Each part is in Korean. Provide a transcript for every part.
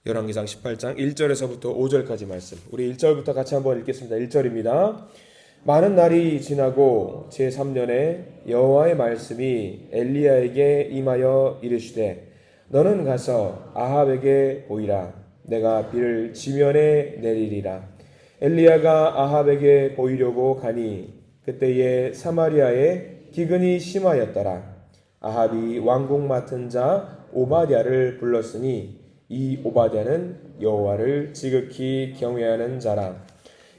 열왕기상 18장 1절에서부터 5절까지 말씀. 우리 1절부터 같이 한번 읽겠습니다. 1절입니다. 많은 날이 지나고 제3년에 여호와의 말씀이 엘리야에게 임하여 이르시되 너는 가서 아합에게 보이라. 내가 비를 지면에 내리리라. 엘리야가 아합에게 보이려고 가니 그때에 사마리아에 기근이 심하였더라. 아합이 왕궁 맡은 자 오바댜를 불렀으니 이 오바댜는 여호와를 지극히 경외하는 자라.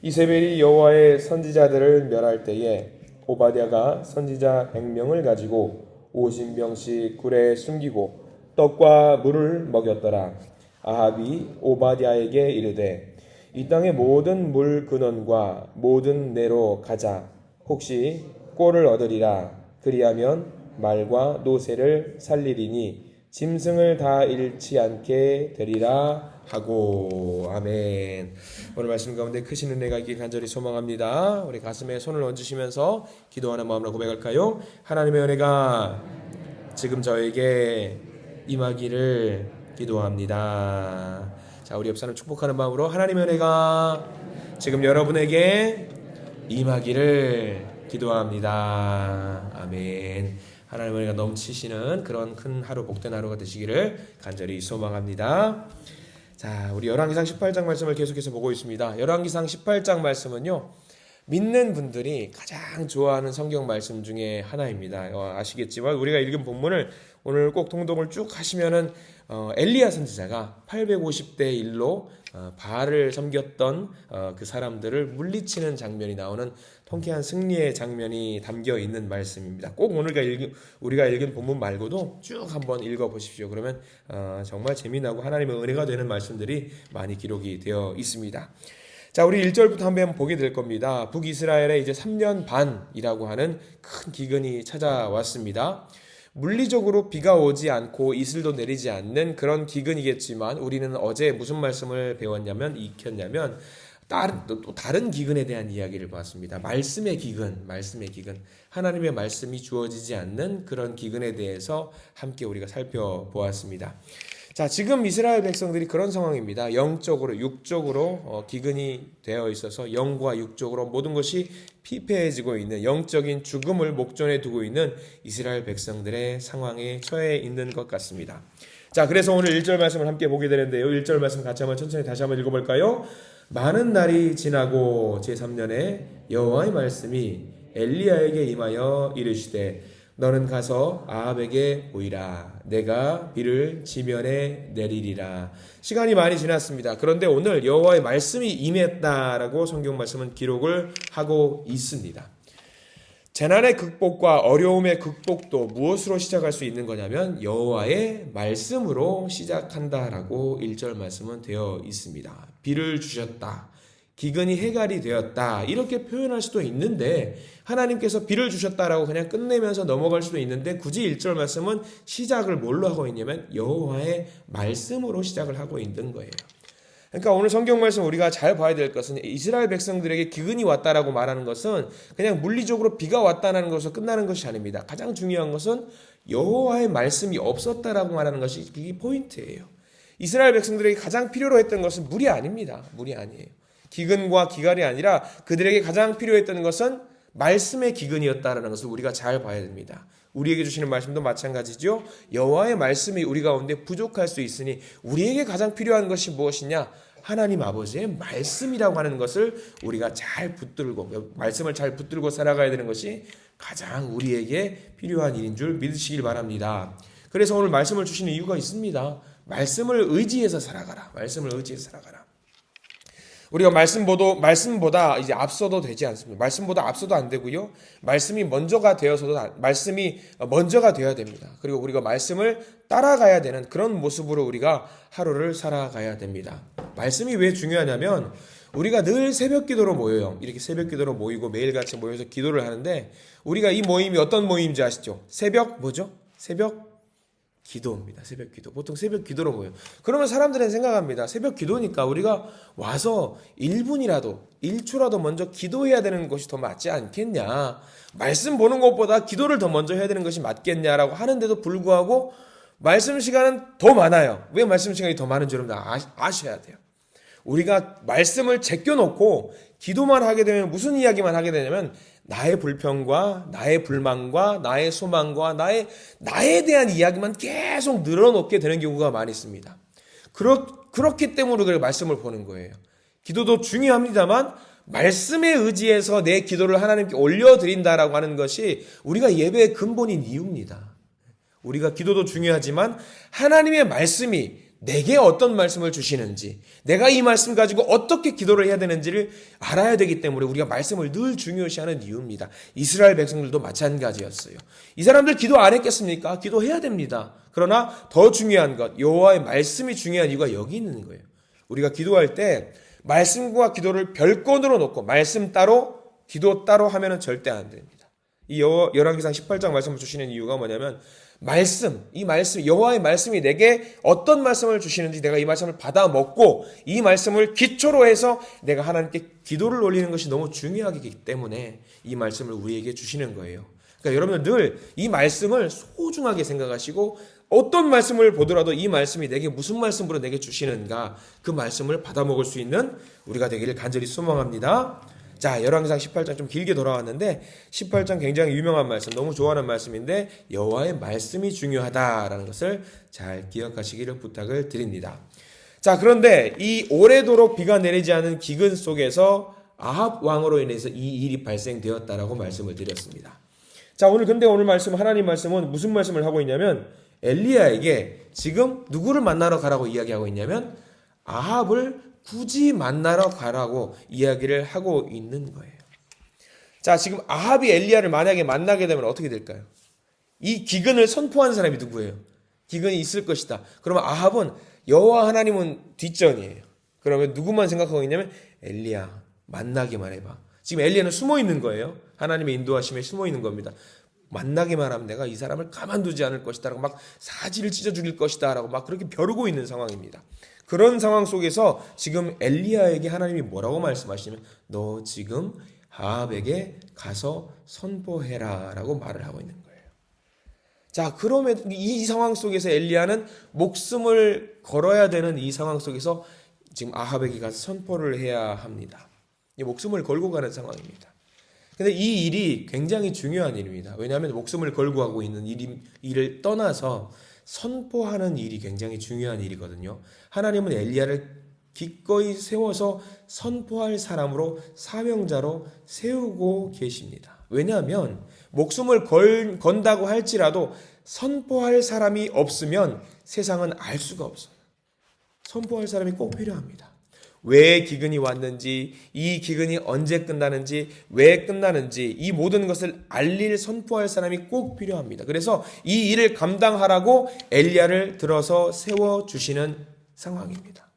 이세벨이 여호와의 선지자들을 멸할 때에 오바댜가 선지자 100명을 가지고 50명씩 굴에 숨기고 떡과 물을 먹였더라. 아합이 오바댜에게 이르되 이 땅의 모든 물 근원과 모든 내로 가자. 혹시 꼴을 얻으리라. 그리하면 말과 노새를 살리리니 짐승을 다 잃지 않게 되리라 하고. 아멘. 오늘 말씀 가운데 크신 은혜가 있길 간절히 소망합니다. 우리 가슴에 손을 얹으시면서 기도하는 마음으로 고백할까요? 하나님의 은혜가 지금 저에게 임하기를 기도합니다. 자, 우리 옆사람 축복하는 마음으로 하나님의 은혜가 지금 여러분에게 임하기를 기도합니다. 아멘. 하나님의 은혜가 넘치시는 그런 큰 하루, 복된 하루가 되시기를 간절히 소망합니다. 자, 우리 열왕기상 18장 말씀을 계속해서 보고 있습니다. 열왕기상 18장 말씀은요, 믿는 분들이 가장 좋아하는 성경 말씀 중에 하나입니다. 아시겠지만 우리가 읽은 본문을 오늘 꼭 통독을 쭉 하시면은 엘리야 선지자가 850대 1로 바알을 섬겼던 그 사람들을 물리치는 장면이 나오는 통쾌한 승리의 장면이 담겨 있는 말씀입니다. 꼭 오늘 우리가 읽은 본문 말고도 쭉 한번 읽어보십시오. 그러면 정말 재미나고 하나님의 은혜가 되는 말씀들이 많이 기록이 되어 있습니다. 자, 우리 1절부터 한번 보게 될 겁니다. 북이스라엘에 이제 3년 반이라고 하는 큰 기근이 찾아왔습니다. 물리적으로 비가 오지 않고 이슬도 내리지 않는 그런 기근이겠지만 우리는 어제 무슨 말씀을 익혔냐면 또 다른 기근에 대한 이야기를 봤습니다. 말씀의 기근. 하나님의 말씀이 주어지지 않는 그런 기근에 대해서 함께 우리가 살펴보았습니다. 자, 지금 이스라엘 백성들이 그런 상황입니다. 영적으로, 육적으로 기근이 되어 있어서 영과 육적으로 모든 것이 피폐해지고 있는 영적인 죽음을 목전에 두고 있는 이스라엘 백성들의 상황에 처해 있는 것 같습니다. 자, 그래서 오늘 1절 말씀을 함께 보게 되는데요. 1절 말씀 같이 한번 천천히 다시 한번 읽어볼까요? 많은 날이 지나고 제3년에 여호와의 말씀이 엘리야에게 임하여 이르시되 너는 가서 아합에게 보이라. 내가 비를 지면에 내리리라. 시간이 많이 지났습니다. 그런데 오늘 여호와의 말씀이 임했다라고 성경 말씀은 기록을 하고 있습니다. 재난의 극복과 어려움의 극복도 무엇으로 시작할 수 있는 거냐면 여호와의 말씀으로 시작한다라고 1절 말씀은 되어 있습니다. 비를 주셨다. 기근이 해갈이 되었다. 이렇게 표현할 수도 있는데 하나님께서 비를 주셨다라고 그냥 끝내면서 넘어갈 수도 있는데 굳이 1절 말씀은 시작을 뭘로 하고 있냐면 여호와의 말씀으로 시작을 하고 있는 거예요. 그러니까 오늘 성경 말씀 우리가 잘 봐야 될 것은 이스라엘 백성들에게 기근이 왔다라고 말하는 것은 그냥 물리적으로 비가 왔다는 것으로 끝나는 것이 아닙니다. 가장 중요한 것은 여호와의 말씀이 없었다라고 말하는 것이 이게 포인트예요. 이스라엘 백성들에게 가장 필요로 했던 것은 물이 아닙니다. 물이 아니에요. 기근과 기갈이 아니라 그들에게 가장 필요했던 것은 말씀의 기근이었다라는 것을 우리가 잘 봐야 됩니다. 우리에게 주시는 말씀도 마찬가지죠. 여호와의 말씀이 우리 가운데 부족할 수 있으니 우리에게 가장 필요한 것이 무엇이냐? 하나님 아버지의 말씀이라고 하는 것을 우리가 잘 붙들고 말씀을 잘 붙들고 살아가야 되는 것이 가장 우리에게 필요한 일인 줄 믿으시길 바랍니다. 그래서 오늘 말씀을 주시는 이유가 있습니다. 말씀을 의지해서 살아가라. 우리가 말씀보다 이제 앞서도 되지 않습니다. 말씀보다 앞서도 안 되고요. 말씀이 먼저가 되어야 됩니다. 그리고 우리가 말씀을 따라가야 되는 그런 모습으로 우리가 하루를 살아가야 됩니다. 말씀이 왜 중요하냐면 우리가 늘 새벽 기도로 모여요. 이렇게 새벽 기도로 모이고 매일같이 모여서 기도를 하는데 우리가 이 모임이 어떤 모임인지 아시죠? 새벽 기도입니다. 새벽 기도. 보통 새벽 기도로 모여요. 그러면 사람들은 생각합니다. 새벽 기도니까 우리가 와서 1분이라도 1초라도 먼저 기도해야 되는 것이 더 맞지 않겠냐. 말씀 보는 것보다 기도를 더 먼저 해야 되는 것이 맞겠냐라고 하는데도 불구하고 말씀 시간은 더 많아요. 왜 말씀 시간이 더 많은지 여러분들 아셔야 돼요. 우리가 말씀을 제껴놓고 기도만 하게 되면 무슨 이야기만 하게 되냐면 나의 불평과 나의 불만과 나의 소망과 나에 대한 이야기만 계속 늘어놓게 되는 경우가 많이 있습니다. 그렇기 때문에 우리가 말씀을 보는 거예요. 기도도 중요합니다만 말씀에 의지해서 내 기도를 하나님께 올려드린다라고 하는 것이 우리가 예배의 근본인 이유입니다. 우리가 기도도 중요하지만 하나님의 말씀이 내게 어떤 말씀을 주시는지, 내가 이 말씀 가지고 어떻게 기도를 해야 되는지를 알아야 되기 때문에 우리가 말씀을 늘 중요시하는 이유입니다. 이스라엘 백성들도 마찬가지였어요. 이 사람들 기도 안 했겠습니까? 기도해야 됩니다. 그러나 더 중요한 것, 여호와의 말씀이 중요한 이유가 여기 있는 거예요. 우리가 기도할 때 말씀과 기도를 별건으로 놓고 말씀 따로, 기도 따로 하면은 절대 안 됩니다. 이 열왕기상 18장 말씀을 주시는 이유가 뭐냐면 이 말씀, 여호와의 말씀이 내게 어떤 말씀을 주시는지 내가 이 말씀을 받아 먹고 이 말씀을 기초로 해서 내가 하나님께 기도를 올리는 것이 너무 중요하기 때문에 이 말씀을 우리에게 주시는 거예요. 그러니까 여러분들 늘 이 말씀을 소중하게 생각하시고 어떤 말씀을 보더라도 이 말씀이 내게 무슨 말씀으로 내게 주시는가 그 말씀을 받아 먹을 수 있는 우리가 되기를 간절히 소망합니다. 자, 열왕기상 18장 좀 길게 돌아왔는데 18장 굉장히 유명한 말씀, 너무 좋아하는 말씀인데 여호와의 말씀이 중요하다라는 것을 잘 기억하시기를 부탁을 드립니다. 자, 그런데 이 오래도록 비가 내리지 않은 기근 속에서 아합 왕으로 인해서 이 일이 발생되었다라고 말씀을 드렸습니다. 자, 오늘 말씀, 하나님 말씀은 무슨 말씀을 하고 있냐면 엘리야에게 지금 누구를 만나러 가라고 이야기하고 있냐면 아합을 굳이 만나러 가라고 이야기를 하고 있는 거예요. 자, 지금 아합이 엘리야를 만약에 만나게 되면 어떻게 될까요? 이 기근을 선포한 사람이 누구예요? 기근이 있을 것이다. 그러면 아합은 여호와 하나님은 뒷전이에요. 그러면 누구만 생각하고 있냐면 엘리야 만나기만 해봐. 지금 엘리야는 숨어 있는 거예요. 하나님의 인도하심에 숨어 있는 겁니다. 만나기만 하면 내가 이 사람을 가만두지 않을 것이다 라고 막 사지를 찢어 죽일 것이다 라고 막 그렇게 벼르고 있는 상황입니다. 그런 상황 속에서 지금 엘리야에게 하나님이 뭐라고 말씀하시냐면 너 지금 아합에게 가서 선포해라 라고 말을 하고 있는 거예요. 자, 그러면 이 상황 속에서 엘리야는 목숨을 걸어야 되는 이 상황 속에서 지금 아합에게 가서 선포를 해야 합니다. 목숨을 걸고 가는 상황입니다. 근데 이 일이 굉장히 중요한 일입니다. 왜냐하면 목숨을 걸고 하고 있는 일을 떠나서 선포하는 일이 굉장히 중요한 일이거든요. 하나님은 엘리야를 기꺼이 세워서 선포할 사람으로 사명자로 세우고 계십니다. 왜냐하면 목숨을 건다고 할지라도 선포할 사람이 없으면 세상은 알 수가 없어요. 선포할 사람이 꼭 필요합니다. 왜 기근이 왔는지, 이 기근이 언제 끝나는지, 왜 끝나는지 이 모든 것을 알릴 선포할 사람이 꼭 필요합니다. 그래서 이 일을 감당하라고 엘리야를 들어서 세워주시는 상황입니다.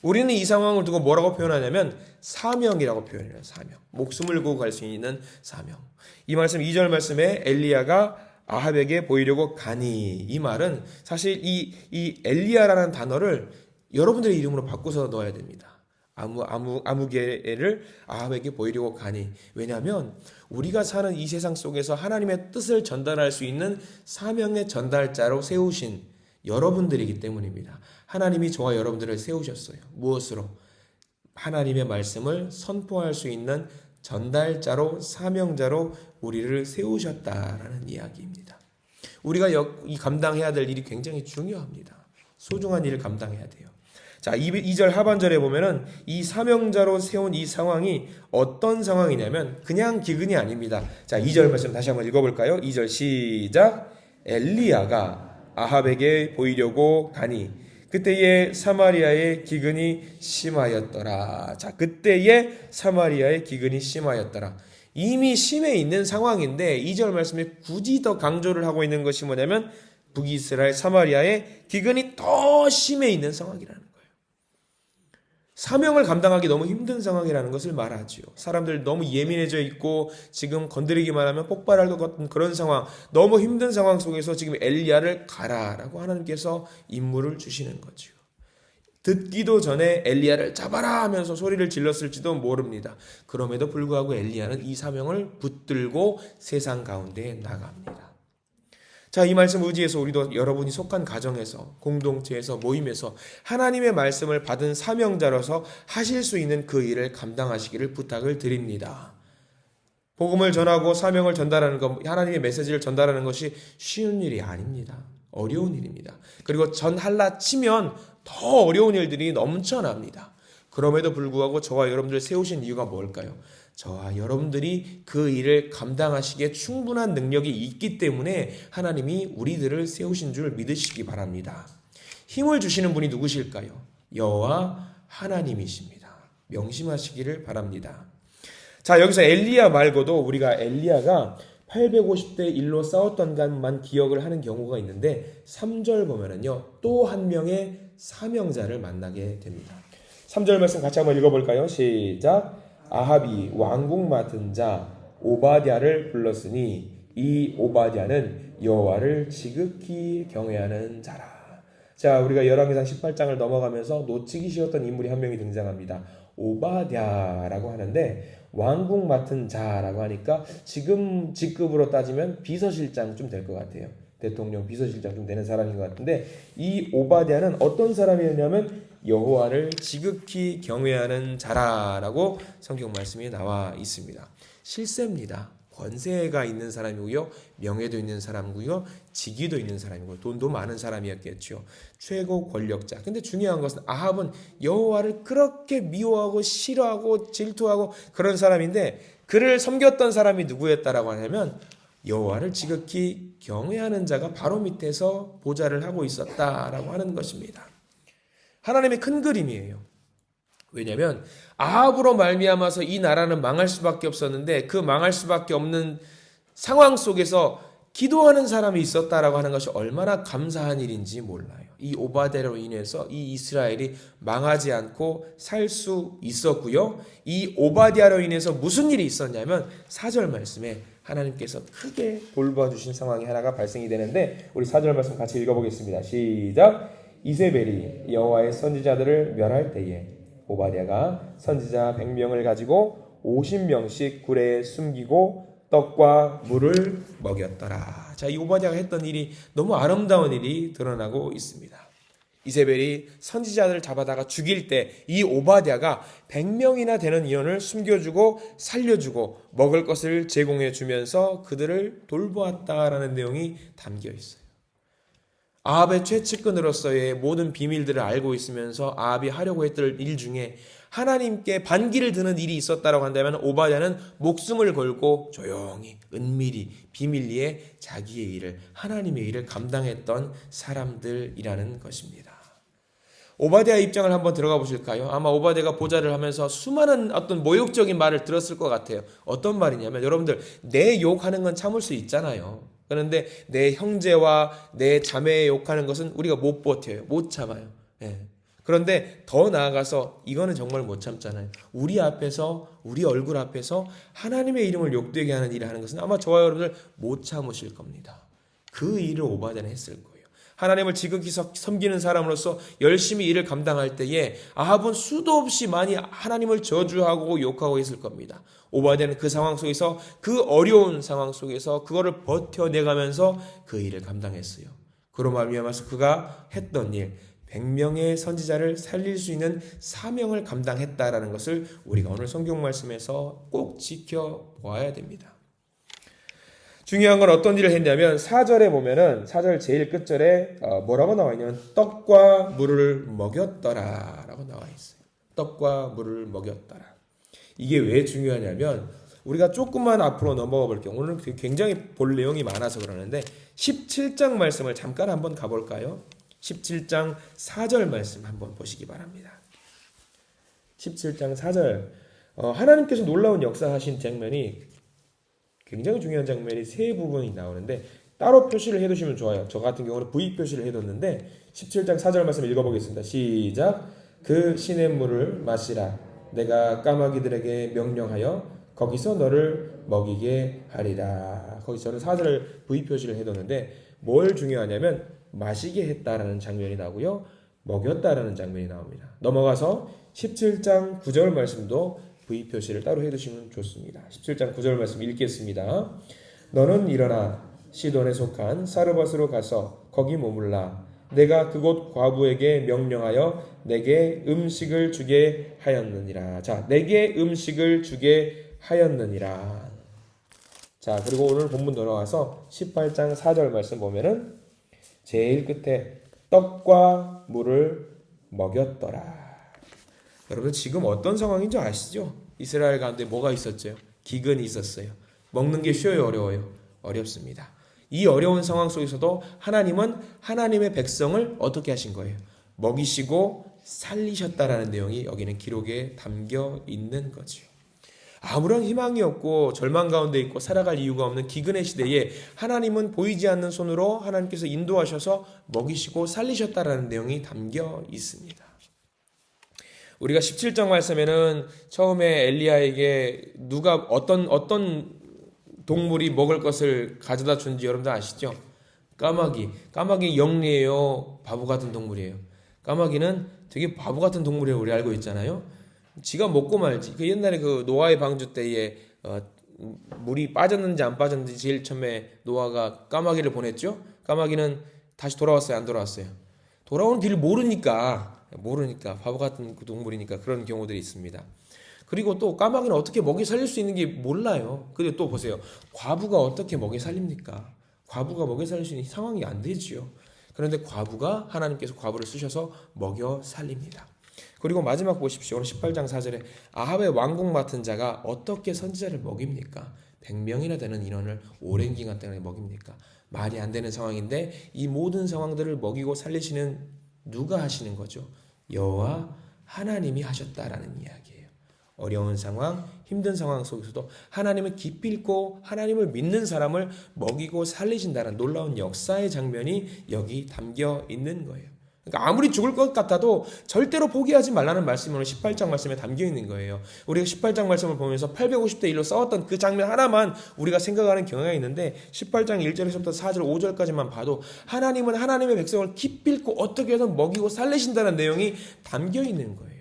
우리는 이 상황을 두고 뭐라고 표현하냐면 사명이라고 표현해요. 사명. 목숨을 걸고 갈 수 있는 사명. 이 말씀 2절 말씀에 엘리야가 아합에게 보이려고 가니, 이 말은 사실 이 엘리야라는 단어를 여러분들의 이름으로 바꿔서 넣어야 됩니다. 아무개를 아합에게 보이려고 가니. 왜냐하면 우리가 사는 이 세상 속에서 하나님의 뜻을 전달할 수 있는 사명의 전달자로 세우신 여러분들이기 때문입니다. 하나님이 저와 여러분들을 세우셨어요. 무엇으로? 하나님의 말씀을 선포할 수 있는 전달자로, 사명자로 우리를 세우셨다라는 이야기입니다. 우리가 이 감당해야 될 일이 굉장히 중요합니다. 소중한 일을 감당해야 돼요. 자, 2절 하반절에 보면은 이 사명자로 세운 이 상황이 어떤 상황이냐면 그냥 기근이 아닙니다. 자, 2절 말씀 다시 한번 읽어볼까요? 2절 시작. 엘리야가 아합에게 보이려고 가니 그때에 사마리아의 기근이 심하였더라. 자, 그때에 사마리아의 기근이 심하였더라. 이미 심해 있는 상황인데 2절 말씀에 굳이 더 강조를 하고 있는 것이 뭐냐면 북이스라엘 사마리아의 기근이 더 심해 있는 상황이라는 거예요. 사명을 감당하기 너무 힘든 상황이라는 것을 말하지요. 사람들 너무 예민해져 있고 지금 건드리기만 하면 폭발할 것 같은 그런 상황, 너무 힘든 상황 속에서 지금 엘리야를 가라라고 하나님께서 임무를 주시는 거죠. 듣기도 전에 엘리야를 잡아라 하면서 소리를 질렀을지도 모릅니다. 그럼에도 불구하고 엘리야는 이 사명을 붙들고 세상 가운데에 나갑니다. 자, 이 말씀 의지해서 우리도 여러분이 속한 가정에서, 공동체에서, 모임에서 하나님의 말씀을 받은 사명자로서 하실 수 있는 그 일을 감당하시기를 부탁을 드립니다. 복음을 전하고 사명을 전달하는 것, 하나님의 메시지를 전달하는 것이 쉬운 일이 아닙니다. 어려운 일입니다. 그리고 전할라 치면 더 어려운 일들이 넘쳐납니다. 그럼에도 불구하고 저와 여러분들 세우신 이유가 뭘까요? 저와 여러분들이 그 일을 감당하시기에 충분한 능력이 있기 때문에 하나님이 우리들을 세우신 줄 믿으시기 바랍니다. 힘을 주시는 분이 누구실까요? 여호와 하나님이십니다. 명심하시기를 바랍니다. 자, 여기서 엘리야 말고도 우리가 엘리야가 850대 1로 싸웠던 것만 기억을 하는 경우가 있는데 3절 보면은요, 또 한 명의 사명자를 만나게 됩니다. 3절 말씀 같이 한번 읽어볼까요? 시작. 아합이 왕궁 맡은 자 오바댜를 불렀으니 이 오바댜는 여호와를 지극히 경외하는 자라. 자, 우리가 열왕기상 18장을 넘어가면서 놓치기 쉬웠던 인물이 한 명이 등장합니다. 오바댜라고 하는데 왕궁 맡은 자라고 하니까 지금 직급으로 따지면 비서실장 좀 될 것 같아요. 대통령 비서실장 좀 되는 사람인 것 같은데 이 오바댜는 어떤 사람이었냐면 여호와를 지극히 경외하는 자라라고 성경 말씀이 나와 있습니다. 실세입니다. 권세가 있는 사람이고요. 명예도 있는 사람이고요. 직위도 있는 사람이고 돈도 많은 사람이었겠죠. 최고 권력자. 근데 중요한 것은 아합은 여호와를 그렇게 미워하고 싫어하고 질투하고 그런 사람인데 그를 섬겼던 사람이 누구였다라고 하냐면 여호와를 지극히 경외하는 자가 바로 밑에서 보좌를 하고 있었다라고 하는 것입니다. 하나님의 큰 그림이에요. 왜냐하면 아합으로 말미암아서 이 나라는 망할 수밖에 없었는데 그 망할 수밖에 없는 상황 속에서 기도하는 사람이 있었다라고 하는 것이 얼마나 감사한 일인지 몰라요. 이 오바댜로 인해서 이 이스라엘이 망하지 않고 살 수 있었고요. 이 오바댜로 인해서 무슨 일이 있었냐면 4절 말씀에 하나님께서 크게 돌봐주신 상황이 하나가 발생이 되는데 우리 4절 말씀 같이 읽어보겠습니다. 시작. 이세벨이 여호와의 선지자들을 멸할 때에 오바댜가 선지자 100명을 가지고 50명씩 굴에 숨기고 떡과 물을 먹였더라. 자, 이 오바댜가 했던 일이 너무 아름다운 일이 드러나고 있습니다. 이세벨이 선지자들을 잡아다가 죽일 때 이 오바댜가 100명이나 되는 인원을 숨겨주고 살려주고 먹을 것을 제공해 주면서 그들을 돌보았다라는 내용이 담겨 있어요. 아합의 최측근으로서의 모든 비밀들을 알고 있으면서 아합이 하려고 했던 일 중에 하나님께 반기를 드는 일이 있었다고 한다면 오바댜는 목숨을 걸고 조용히 은밀히 비밀리에 자기의 일을 하나님의 일을 감당했던 사람들이라는 것입니다. 오바댜의 입장을 한번 들어가 보실까요? 아마 오바댜가 보좌를 하면서 수많은 어떤 모욕적인 말을 들었을 것 같아요. 어떤 말이냐면 여러분들 내 욕하는 건 참을 수 있잖아요. 그런데 내 형제와 내 자매의 욕하는 것은 우리가 못 버텨요. 못 참아요. 예. 그런데 더 나아가서 이거는 정말 못 참잖아요. 우리 앞에서 우리 얼굴 앞에서 하나님의 이름을 욕되게 하는 일을 하는 것은 아마 저와 여러분들 못 참으실 겁니다. 그 일을 오바댜는 했을 거예요. 하나님을 지극히 섬기는 사람으로서 열심히 일을 감당할 때에 아합은 수도 없이 많이 하나님을 저주하고 욕하고 있을 겁니다. 오바댜는 그 상황 속에서 그 어려운 상황 속에서 그거를 버텨내가면서 그 일을 감당했어요. 그로 말미암아서 그가 했던 일 100명의 선지자를 살릴 수 있는 사명을 감당했다라는 것을 우리가 오늘 성경 말씀에서 꼭 지켜보아야 됩니다. 중요한 건 어떤 일을 했냐면 4절에 보면은 4절 제일 끝절에 뭐라고 나와 있냐면 떡과 물을 먹였더라 라고 나와 있어요. 떡과 물을 먹였더라. 이게 왜 중요하냐면 우리가 조금만 앞으로 넘어가 볼게요. 오늘 굉장히 볼 내용이 많아서 그러는데 17장 말씀을 잠깐 한번 가볼까요? 17장 4절 말씀 한번 보시기 바랍니다. 17장 4절 하나님께서 놀라운 역사하신 장면이 굉장히 중요한 장면이 세 부분이 나오는데 따로 표시를 해두시면 좋아요. 저 같은 경우는 V 표시를 해뒀는데 17장 4절 말씀 읽어보겠습니다. 시작. 그 시냇물을 마시라. 내가 까마귀들에게 명령하여 거기서 너를 먹이게 하리라. 거기서 저는 4절을 V 표시를 해뒀는데 뭘 중요하냐면 마시게 했다라는 장면이 나오고요. 먹였다라는 장면이 나옵니다. 넘어가서 17장 9절 말씀도 V 표시를 따로 해두시면 좋습니다. 17장 9절 말씀 읽겠습니다. 너는 일어나 시돈에 속한 사르밧으로 가서 거기 머물라. 내가 그곳 과부에게 명령하여 내게 음식을 주게 하였느니라. 자, 내게 음식을 주게 하였느니라. 자, 그리고 오늘 본문 돌아와서 18장 4절 말씀 보면은 제일 끝에 떡과 물을 먹였더라. 여러분 지금 어떤 상황인지 아시죠? 이스라엘 가운데 뭐가 있었죠? 기근이 있었어요. 먹는 게 쉬워요, 어려워요? 어렵습니다. 이 어려운 상황 속에서도 하나님은 하나님의 백성을 어떻게 하신 거예요? 먹이시고 살리셨다라는 내용이 여기는 기록에 담겨 있는 거죠. 아무런 희망이 없고 절망 가운데 있고 살아갈 이유가 없는 기근의 시대에 하나님은 보이지 않는 손으로 하나님께서 인도하셔서 먹이시고 살리셨다라는 내용이 담겨 있습니다. 우리가 17장 말씀에는 처음에 엘리야에게 누가 어떤 동물이 먹을 것을 가져다 준지 여러분들 아시죠? 까마귀 영리해요? 바보 같은 동물이에요? 까마귀는 되게 바보 같은 동물이라고 우리 알고 있잖아요. 지가 먹고 말지. 그 옛날에 그 노아의 방주 때에 물이 빠졌는지 안 빠졌는지 제일 처음에 노아가 까마귀를 보냈죠. 까마귀는 다시 돌아왔어요, 안 돌아왔어요? 돌아오는 길을 모르니까 바보 같은 그 동물이니까 그런 경우들이 있습니다. 그리고 또 까마귀는 어떻게 먹이 살릴 수 있는 게 몰라요. 그리고 또 보세요. 과부가 어떻게 먹이 살립니까? 과부가 먹이 살릴 수 있는 상황이 안 되지요. 그런데 하나님께서 과부를 쓰셔서 먹여 살립니다. 그리고 마지막 보십시오. 오늘 18장 4절에 아합의 왕궁 맡은 자가 어떻게 선지자를 먹입니까? 100명이나 되는 인원을 오랜 기간 동안 먹입니까? 말이 안 되는 상황인데 이 모든 상황들을 먹이고 살리시는 누가 하시는 거죠? 여호와 하나님이 하셨다라는 이야기예요. 어려운 상황, 힘든 상황 속에서도 하나님을 기필코 하나님을 믿는 사람을 먹이고 살리신다는 놀라운 역사의 장면이 여기 담겨 있는 거예요. 그러니까 아무리 죽을 것 같아도 절대로 포기하지 말라는 말씀이 오늘 18장 말씀에 담겨 있는 거예요. 우리가 18장 말씀을 보면서 850대 1로 싸웠던 그 장면 하나만 우리가 생각하는 경향이 있는데 18장 1절에서부터 4절, 5절까지만 봐도 하나님은 하나님의 백성을 기필코 어떻게든 먹이고 살리신다는 내용이 담겨 있는 거예요.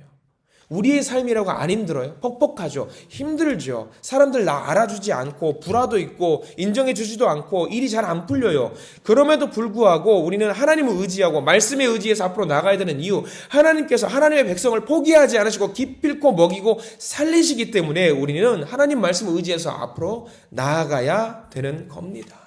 우리의 삶이라고 안 힘들어요? 퍽퍽하죠. 힘들죠. 사람들 나 알아주지 않고 불화도 있고 인정해주지도 않고 일이 잘 안 풀려요. 그럼에도 불구하고 우리는 하나님을 의지하고 말씀에 의지해서 앞으로 나가야 되는 이유, 하나님께서 하나님의 백성을 포기하지 않으시고 기필코 먹이고 살리시기 때문에 우리는 하나님 말씀을 의지해서 앞으로 나아가야 되는 겁니다.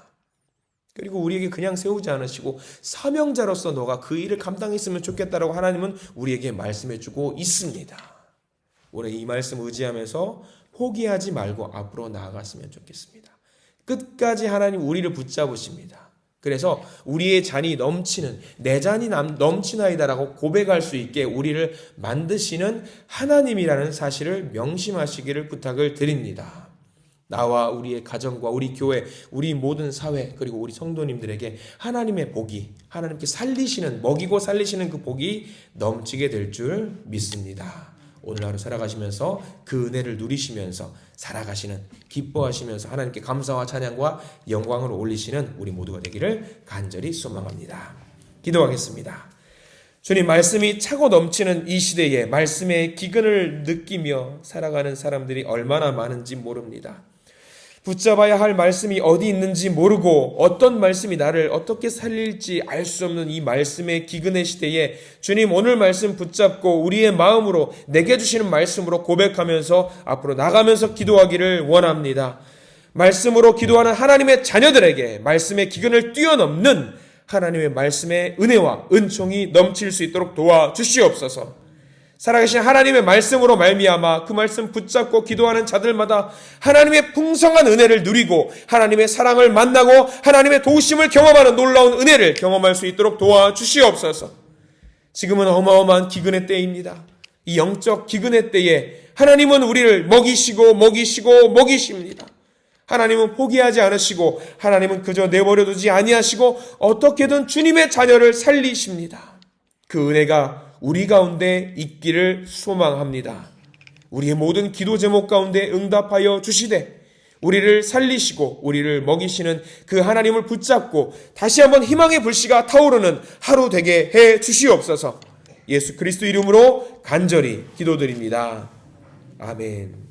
그리고 우리에게 그냥 세우지 않으시고 사명자로서 너가 그 일을 감당했으면 좋겠다라고 하나님은 우리에게 말씀해주고 있습니다. 올해 이 말씀 의지하면서 포기하지 말고 앞으로 나아갔으면 좋겠습니다. 끝까지 하나님 우리를 붙잡으십니다. 그래서 우리의 잔이 넘치는 내 잔이 넘치나이다라고 고백할 수 있게 우리를 만드시는 하나님이라는 사실을 명심하시기를 부탁을 드립니다. 나와 우리의 가정과 우리 교회, 우리 모든 사회 그리고 우리 성도님들에게 하나님의 복이, 하나님께 살리시는, 먹이고 살리시는 그 복이 넘치게 될 줄 믿습니다. 오늘 하루 살아가시면서 그 은혜를 누리시면서 살아가시는, 기뻐하시면서 하나님께 감사와 찬양과 영광을 올리시는 우리 모두가 되기를 간절히 소망합니다. 기도하겠습니다. 주님, 말씀이 차고 넘치는 이 시대에 말씀의 기근을 느끼며 살아가는 사람들이 얼마나 많은지 모릅니다. 붙잡아야 할 말씀이 어디 있는지 모르고 어떤 말씀이 나를 어떻게 살릴지 알 수 없는 이 말씀의 기근의 시대에 주님, 오늘 말씀 붙잡고 우리의 마음으로 내게 주시는 말씀으로 고백하면서 앞으로 나가면서 기도하기를 원합니다. 말씀으로 기도하는 하나님의 자녀들에게 말씀의 기근을 뛰어넘는 하나님의 말씀의 은혜와 은총이 넘칠 수 있도록 도와주시옵소서. 살아계신 하나님의 말씀으로 말미암아 그 말씀 붙잡고 기도하는 자들마다 하나님의 풍성한 은혜를 누리고 하나님의 사랑을 만나고 하나님의 도우심을 경험하는 놀라운 은혜를 경험할 수 있도록 도와주시옵소서. 지금은 어마어마한 기근의 때입니다. 이 영적 기근의 때에 하나님은 우리를 먹이십니다. 하나님은 포기하지 않으시고 하나님은 그저 내버려두지 아니하시고 어떻게든 주님의 자녀를 살리십니다. 그 은혜가 우리 가운데 있기를 소망합니다. 우리의 모든 기도 제목 가운데 응답하여 주시되 우리를 살리시고 우리를 먹이시는 그 하나님을 붙잡고 다시 한번 희망의 불씨가 타오르는 하루 되게 해 주시옵소서. 예수 그리스도 이름으로 간절히 기도드립니다. 아멘.